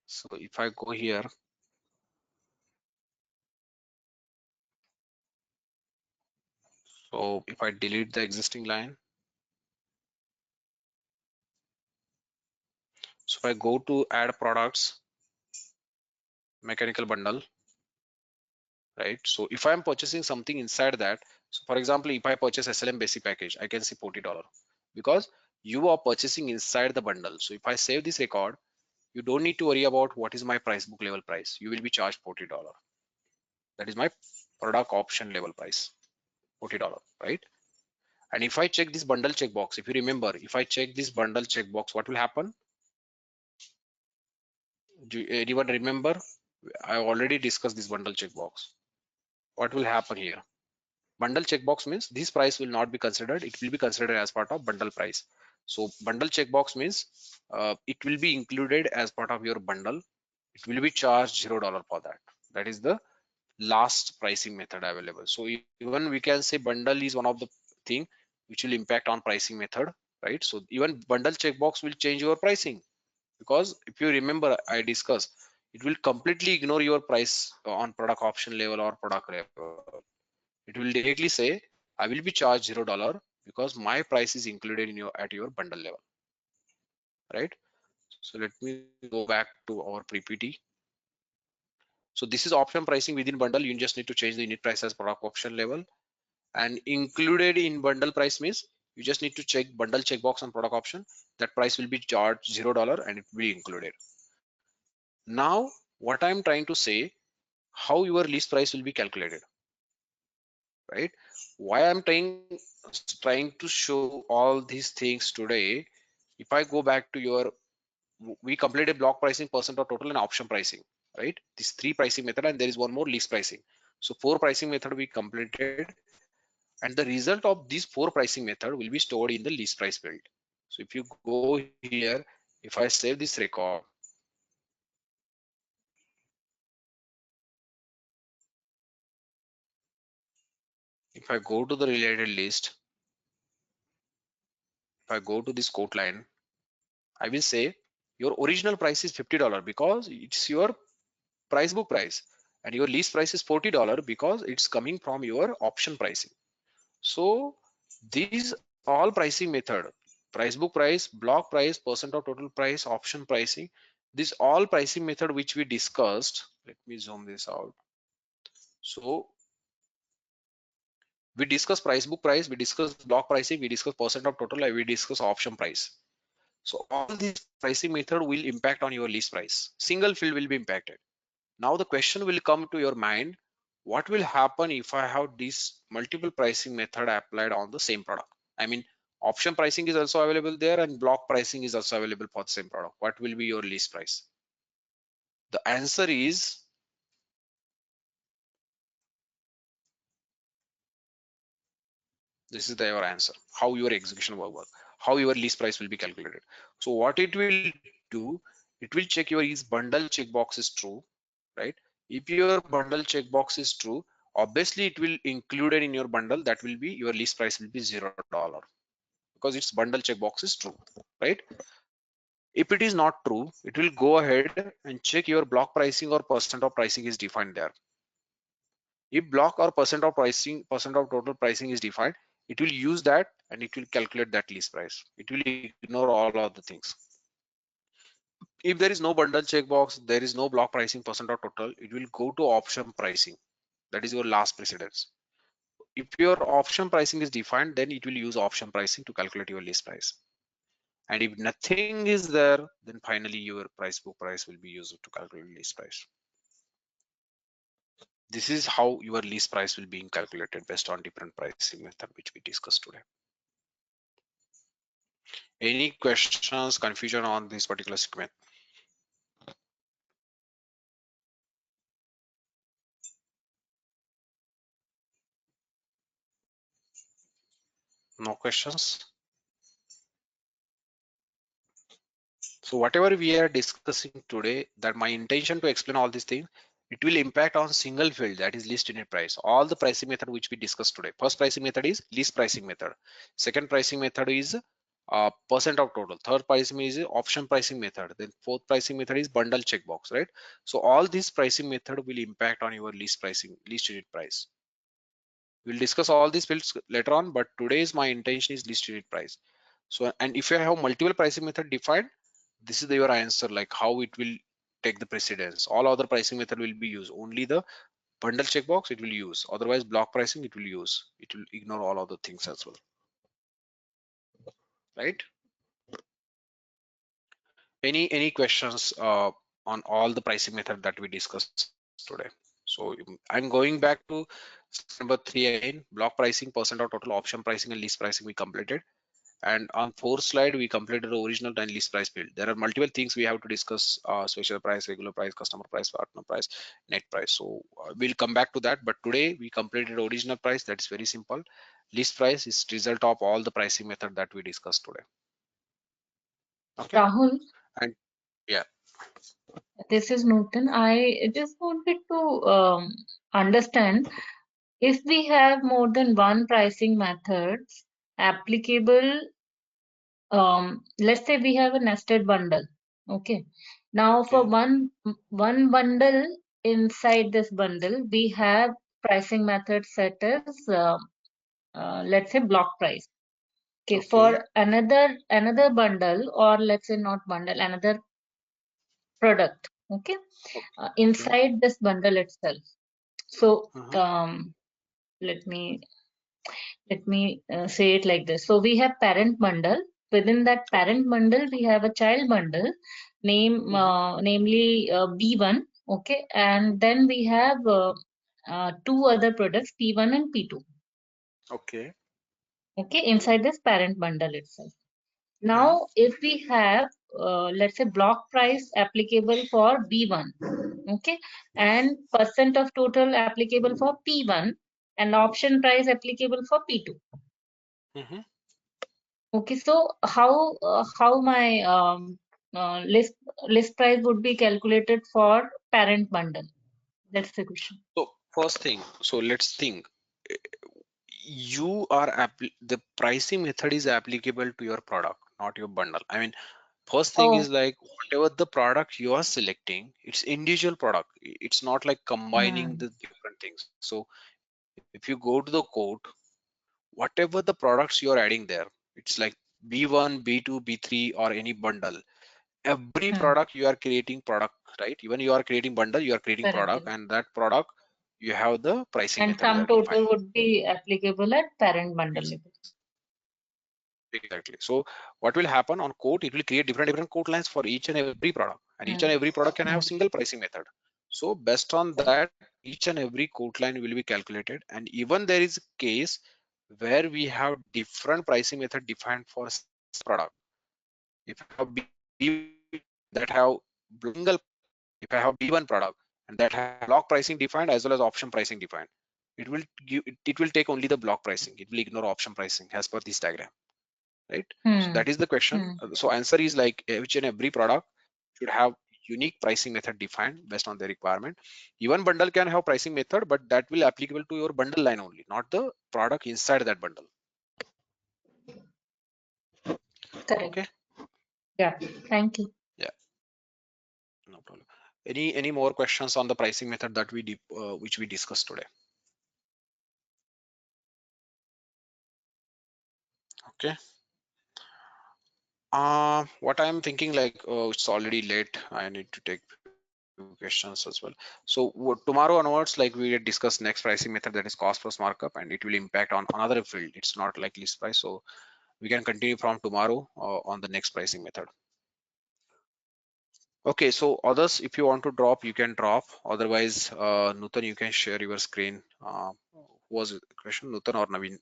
S2: So if I go here, so if I delete the existing line, so if I go to add products, mechanical bundle, right? So if I'm purchasing something inside that, so for example, if I purchase SLM basic package, I can see $40 because you are purchasing inside the bundle. So if I save this record, you don't need to worry about what is my price book level price. You will be charged $40. That is my product option level price, $40, right? And if I check this bundle checkbox, if you remember, if I check this bundle checkbox, what will happen? Do anyone remember? I already discussed this bundle checkbox. What will happen here? Bundle checkbox means this price will not be considered. It will be considered as part of bundle price. So bundle checkbox means it will be included as part of your bundle. It will be charged $0 for that. That is the last pricing method available. So even we can say bundle is one of the thing which will impact on pricing method, right? So even bundle checkbox will change your pricing, because if you remember I discussed, it will completely ignore your price on product option level or product level. It will directly say I will be charged $0 because my price is included in your at your bundle level, right? So let me go back to our PPT. So this is option pricing within bundle. You just need to change the unit price as product option level, and included in bundle price means you just need to check bundle checkbox on product option. That price will be charged $0 and it will be included. Now what I'm trying to say, how your list price will be calculated, right? Why I'm trying to show all these things today. If I go back to your, we completed block pricing, percent of total, and option pricing, right? These three pricing method, and there is one more, list pricing. So 4 pricing method we completed, and the result of these 4 pricing method will be stored in the list price field. So if you go here, if I save this record, if I go to the related list, if I go to this quote line, I will say your original price is $50 because it's your price book price, and your list price is $40 because it's coming from your option pricing. So these all pricing method, price book price, block price, percent of total price, option pricing, this all pricing method which we discussed. Let me zoom this out. So we discuss price book price, we discuss block pricing, we discuss percent of total, and we discuss option price. So all these pricing method will impact on your list price. Single field will be impacted. Now the question will come to your mind, what will happen if I have this multiple pricing method applied on the same product? I mean, option pricing is also available there and block pricing is also available for the same product. What will be your list price? The answer is, this is your answer, how your execution will work, how your list price will be calculated. So what it will do, it will check your is bundle checkbox is true, right? If your bundle checkbox is true, obviously it will included in your bundle, that will be your list price will be $0 because its bundle checkbox is true, right? If it is not true, it will go ahead and check your block pricing or percent of pricing is defined there. If block or percent of pricing, percent of total pricing is defined, it will use that and it will calculate that list price. It will ignore all of the things. If there is no bundle checkbox, there is no block pricing, percent of total, it will go to option pricing. That is your last precedence. If your option pricing is defined, then it will use option pricing to calculate your list price. And if nothing is there, then finally your price book price will be used to calculate list price. This is how your list price will be calculated based on different pricing method which we discussed today. Any questions, confusion on this particular segment? No questions? So whatever we are discussing today, that my intention to explain all these things, it will impact on single field, that is list unit price. All the pricing method which we discussed today. First pricing method is list pricing method. Second pricing method is percent of total. Third pricing is option pricing method. Then fourth pricing method is bundle checkbox, right? So all these pricing method will impact on your list pricing, list unit price. We'll discuss all these fields later on, but today's my intention is list unit price. So, and if you have multiple pricing method defined, this is your answer, like how it will take the precedence. All other pricing method will be used. Only the bundle checkbox it will use. Otherwise, block pricing it will use. It will ignore all other things as well. Right? Any questions on all the pricing method that we discussed today? So I'm going back to number 3 again. Block pricing, percent of total, option pricing, and list pricing we completed. And on fourth slide, we completed the original and list price build. There are multiple things we have to discuss: special price, regular price, customer price, partner price, net price. So we'll come back to that. But today we completed original price. That is very simple. List price is result of all the pricing method that we discussed today. Okay.
S3: Rahul,
S2: And yeah,
S3: this is Nutan. I just wanted to understand if we have more than one pricing methods applicable. Let's say we have a nested bundle. Okay. Now for
S2: okay.
S3: one bundle, inside this bundle, we have pricing method set as let's say block price. Okay.
S2: Okay.
S3: For another bundle, or let's say not bundle, another product. Okay.
S2: Okay.
S3: Inside this bundle itself. So
S2: Uh-huh.
S3: let me say it like this. So we have parent bundle. Within that parent bundle, we have a child bundle, namely B1. Okay, and then we have two other products, P1 and P2.
S2: Okay.
S3: Okay, inside this parent bundle itself. Now, if we have, let's say, block price applicable for B1, okay, and percent of total applicable for P1, and option price applicable for P2. Okay, so how my list price would be calculated for parent bundle? That's the question.
S2: So first thing, so let's think. You are the pricing method is applicable to your product, not your bundle. I mean, first thing
S3: Oh,
S2: is like whatever the product you are selecting, it's individual product. It's not like combining the different things. So if you go to the quote, whatever the products you are adding there, it's like B1, B2, B3, or any bundle. Every product you are creating product, right? Even you are creating bundle, you are creating
S3: correct.
S2: product, and that product you have the pricing
S3: And
S2: method
S3: sum
S2: there defined.
S3: total would be applicable at parent bundle
S2: Ex-
S3: level.
S2: Exactly. So what will happen on quote? It will create different quote lines for each and every product, and each and every product can have single pricing method. So based on that, each and every quote line will be calculated. And even there is a case where we have different pricing method defined for product. If I have B that have single, if I have B1 product and that have block pricing defined as well as option pricing defined, it will give it will take only the block pricing. It will ignore option pricing as per this diagram, right? So that is the question. So answer is like each and every product should have unique pricing method defined based on the requirement. Even bundle can have pricing method, but that will applicable to your bundle line only, not the product inside that bundle.
S3: Correct.
S2: Okay.
S3: Yeah. Thank you.
S2: Yeah. No problem. Any more questions on the pricing method that which we discussed today? Okay. What I'm thinking, like it's already late. I need to take few questions as well. So tomorrow onwards, like we will discuss next pricing method, that is cost plus markup, and it will impact on another field. It's not like list price. So we can continue from tomorrow on the next pricing method. Okay, so others, if you want to drop, you can drop. Otherwise, Nutan, you can share your screen. Who was the question, Nutan or Naveen?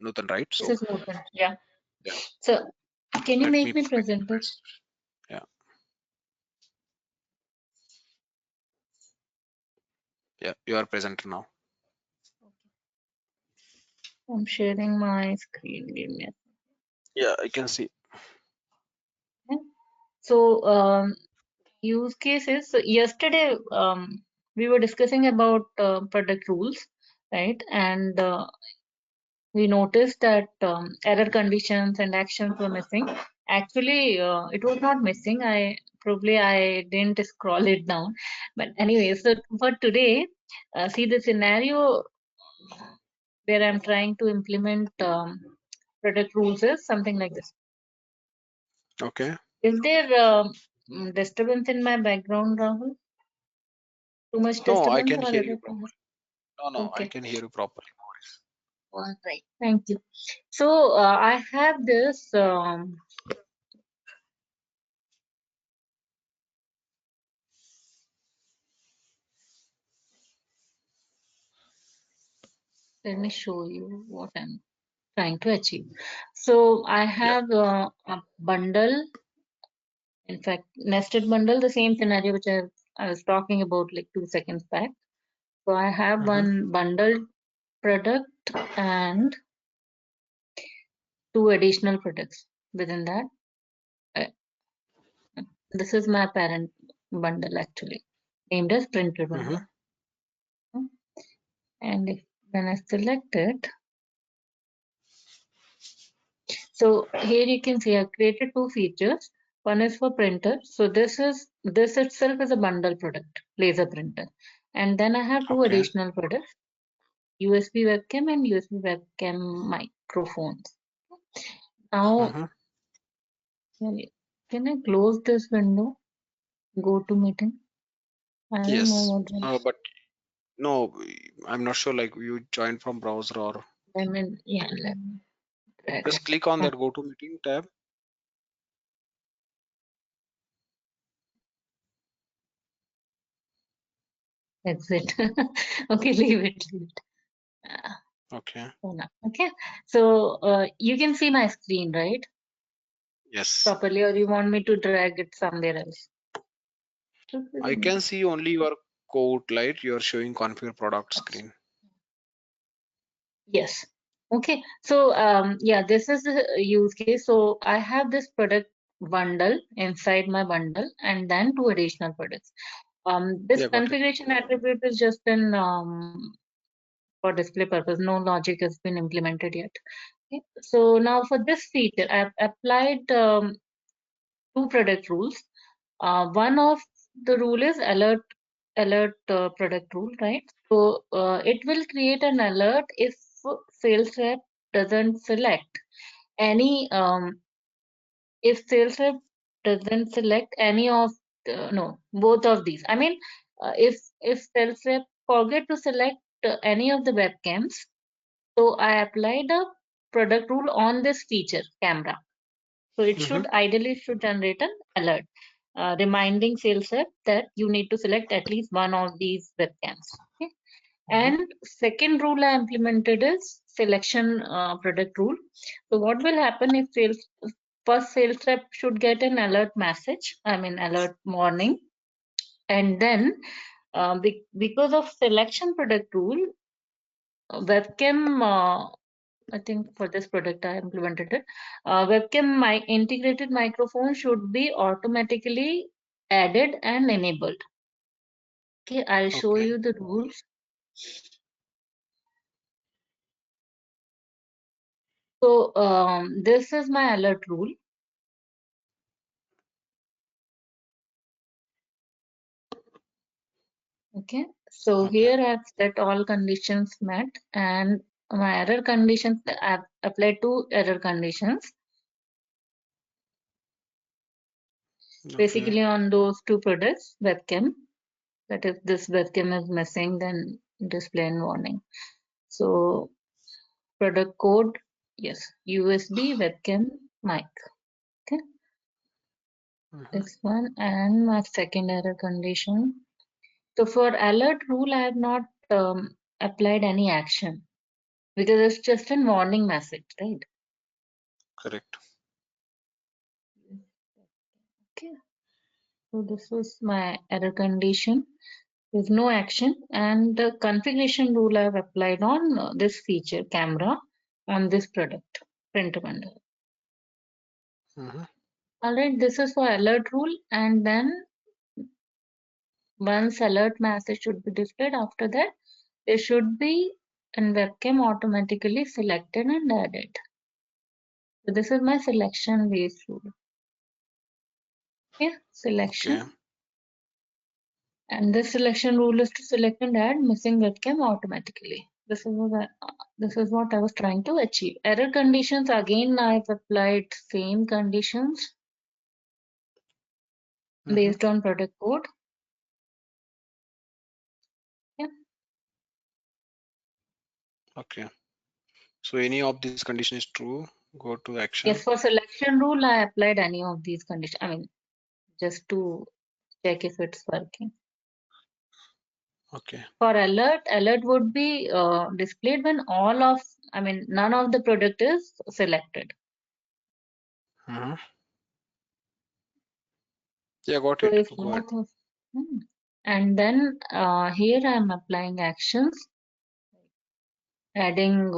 S2: Nutan, right?
S3: This
S2: So
S3: is Nutan. Yeah.
S2: yeah,
S3: So can you
S2: let
S3: make
S2: me
S3: me
S2: bring the
S3: presenter?
S2: presentation. Yeah, yeah, you are presenter now.
S3: I'm sharing my screen. Give me a
S2: Yeah, I can see.
S3: second. So use cases. So yesterday we were discussing about product rules, right? And we noticed that error conditions and actions were missing. Actually, it was not missing. I didn't scroll it down. But anyway, so for today, see the scenario where I'm trying to implement product rules is something like this.
S2: Okay.
S3: Is there disturbance in my background, Rahul? Too much
S2: No, I
S3: disturbance
S2: can
S3: or
S2: hear you
S3: everything?
S2: properly. No, I
S3: Okay.
S2: can hear you properly.
S3: All right. Thank you. So I have this let me show you what I'm trying to achieve. So I have a bundle, in fact, nested bundle, the same scenario which I was talking about like 2 seconds back. So I have one bundled product and 2 additional products within that. This is my parent bundle actually, named as printer bundle. And when I select it, so here you can see I've created 2 features. One is for printer. So this itself is a bundle product, laser printer. And then I have 2 additional products, USB webcam and USB webcam microphones. Now, can I close this window? Go to meeting? I don't know what
S2: but no, I'm not sure. Like you joined from browser or.
S3: I mean, yeah, let me drag
S2: Just
S3: it.
S2: click on that go to meeting tab.
S3: Exit. Okay, leave it.
S2: Okay.
S3: Okay, so you can see my screen, right?
S2: Yes.
S3: Properly, or you want me to drag it somewhere else?
S2: I can see only your code, right? You're showing configure product screen.
S3: Yes. Okay. So yeah, this is a use case. So I have this product bundle inside my bundle, and then 2 additional products. This
S2: Got it.
S3: configuration attribute is just in for display purpose. No logic has been implemented yet. Okay. So now for this feature, I've applied 2 product rules. One of the rule is alert product rule, right? So it will create an alert if sales rep doesn't select any if sales rep doesn't select any of both of these. I mean, if sales rep forget to select any of the webcams, so I applied a product rule on this feature camera. So it should ideally generate an alert reminding sales rep that you need to select at least one of these webcams. Okay? And second rule I implemented is selection product rule. So what will happen if first sales rep should get an alert message, I mean alert warning, and then because of selection product rule, webcam I think for this product I implemented it. Webcam integrated microphone should be automatically added and enabled. Okay, I'll show you the rules. So this is my alert rule. Okay, so here I've set all conditions met, and my error conditions, I've applied 2 error conditions. Basically on those 2 products, webcam, that if this webcam is missing, then display and warning. So product code, yes, USB webcam mic. Okay, this one, and my second error condition. So for alert rule, I have not applied any action because it's just a warning message, right?
S2: Correct.
S3: Okay, so this was my error condition. There's no action, and the configuration rule I've applied on this feature camera on this product printer bundle. All right, this is for alert rule, and then once alert message should be displayed, after that there should be a webcam automatically selected and added. So this is my selection based rule. Okay, selection. And this selection rule is to select and add missing webcam automatically. This is what I was trying to achieve. Error conditions, again I've applied same conditions based on product code. Yeah.
S2: Okay. So any of these condition is true, go to action.
S3: Yes, for selection rule I applied any of these conditions. I mean, just to check if it's working.
S2: Okay.
S3: For alert would be displayed when none of the product is selected.
S2: Mhm. Yeah, got
S3: So
S2: it.
S3: if
S2: Go ahead.
S3: both of and then here I'm applying actions, adding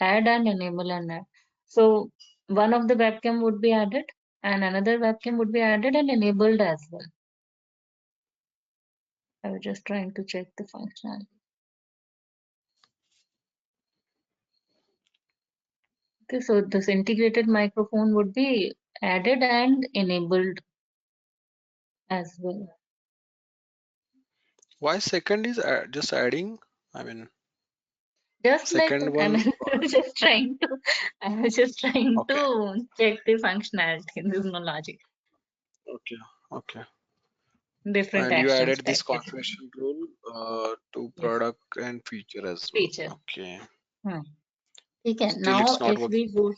S3: add and enable and add. So one of the webcam would be added and another webcam would be added and enabled as well. I was just trying to check the functionality. Okay, so this integrated microphone would be added and enabled as well.
S2: Why second is just adding? I mean,
S3: Just like
S2: second
S3: I
S2: one.
S3: mean, I was just trying
S2: Okay.
S3: to check the functionality. There's no logic.
S2: Okay. Okay.
S3: Different
S2: And you
S3: actions
S2: added this
S3: package
S2: configuration rule to
S3: yes,
S2: product and feature as well.
S3: feature.
S2: Okay.
S3: Okay,
S2: Still, it's
S3: now
S2: not
S3: if we
S2: working.
S3: go,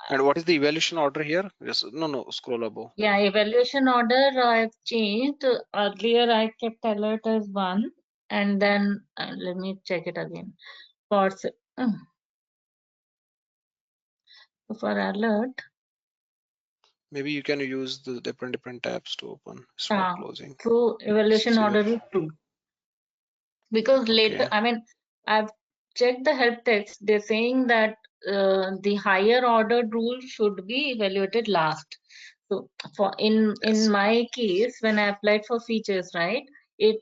S2: And what is the evaluation order here? Yes. No. Scroll above.
S3: yeah, evaluation order I've changed. Earlier I kept alert as 1, and then let me check it again. For for alert,
S2: Maybe you can use the different tabs to open instead of closing.
S3: so
S2: This is
S3: evaluation
S2: your.
S3: order is 2. Because later,
S2: Okay.
S3: I mean, I've checked the help text. They're saying that the higher ordered rule should be evaluated last. So for in
S2: Yes.
S3: my case, when I applied for features, right, it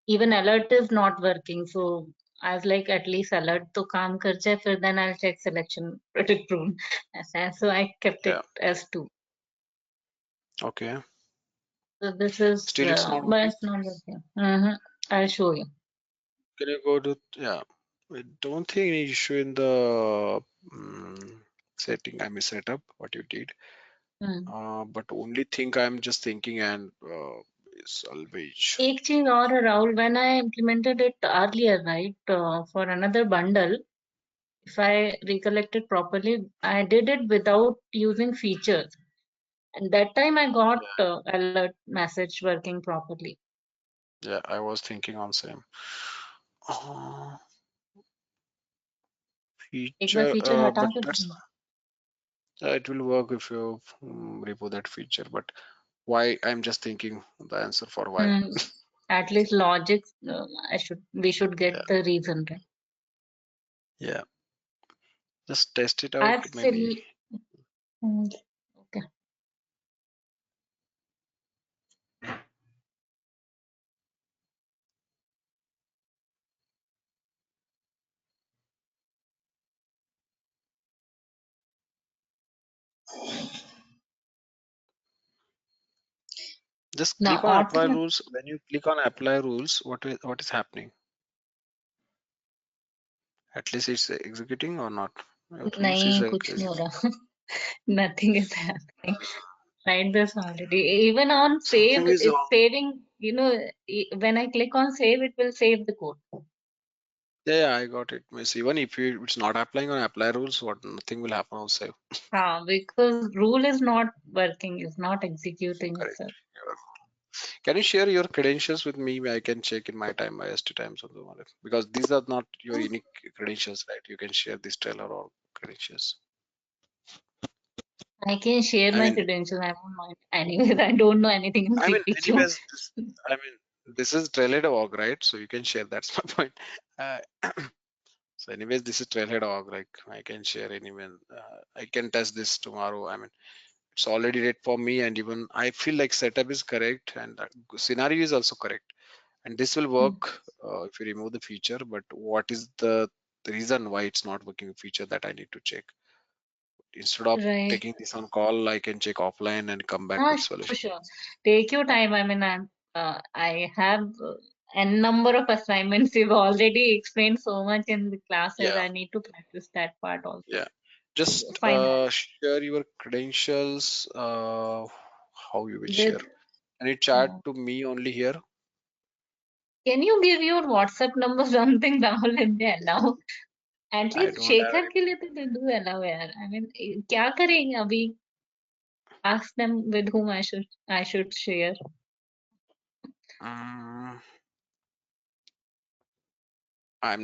S3: even alert is not working. So I was like, at least alert to काम कर जाए, फिर then I'll check selection predict rule. So I kept it
S2: Yeah.
S3: as 2.
S2: Okay.
S3: So this is,
S2: Still, it's not
S3: but
S2: working.
S3: it's not working. I'll show you.
S2: Can you go to, yeah, I don't think any issue in the setting, I mean setup, what you did. But only thing I'm just thinking and is salvage.
S3: एक चीज और है, Rahul, when I implemented it earlier, right, for another bundle, if I recollect it properly, I did it without using features. And that time I got alert message working properly.
S2: Yeah, I was thinking on same. Uh,
S3: एक बार
S2: feature,
S3: feature हटा
S2: but
S3: के
S2: that's
S3: देखना.
S2: it will work if you remove that feature. But why? I'm just thinking the answer for why.
S3: At least logic, we should get
S2: Yeah,
S3: the reason, right?
S2: yeah. Just test it out,
S3: I've
S2: maybe.
S3: okay.
S2: Just
S3: Now
S2: click on apply
S3: auto
S2: rules. When you click on apply rules, what is happening? At least it's executing or not? Rules is
S3: नहीं
S2: like
S3: कुछ नहीं हो रहा. Nothing is happening. Tried this already. Even on save,
S2: something is
S3: it's
S2: wrong.
S3: saving, when I click on save, it will save the code.
S2: Yeah, I got it. Miss, even if it's not applying on apply rules, what nothing will happen on save.
S3: Because rule is not working, is not executing
S2: Correct.
S3: itself.
S2: Can you share your credentials with me? I can check in my time, my ST times on the wallet. Because these are not your unique credentials, right? You can share this trailer or credentials.
S3: I can share
S2: I
S3: my
S2: mean,
S3: credentials, I won't mind. Anyways, I don't know anything in CPQ.
S2: anyways, this is Trailhead.org, right? So you can share. That's my point. Uh, so anyways, this is Trailhead.org. Like I can share anyway. I can test this tomorrow. I mean, it's already ready for me, and even I feel like setup is correct and scenario is also correct. And this will work if you remove the feature. But what is the reason why it's not working feature that I need to check? Instead of
S3: Right.
S2: taking this on call, I can check offline and come back with solution.
S3: Sure. Take your time. I mean, I have n number of assignments. You've already explained so much in the classes.
S2: Yeah,
S3: I need to practice that part also.
S2: yeah. Just
S3: Fine.
S2: share your credentials. How you will
S3: With,
S2: share? Can you chat to me only here?
S3: can you give your WhatsApp number something, Rahul, and they allow? At
S2: I
S3: least
S2: don't have
S3: Shekhar
S2: it.
S3: के लिए तो they do allow यार. I mean, क्या करेंगे अभी? Ask them with whom I should share.
S2: I'm not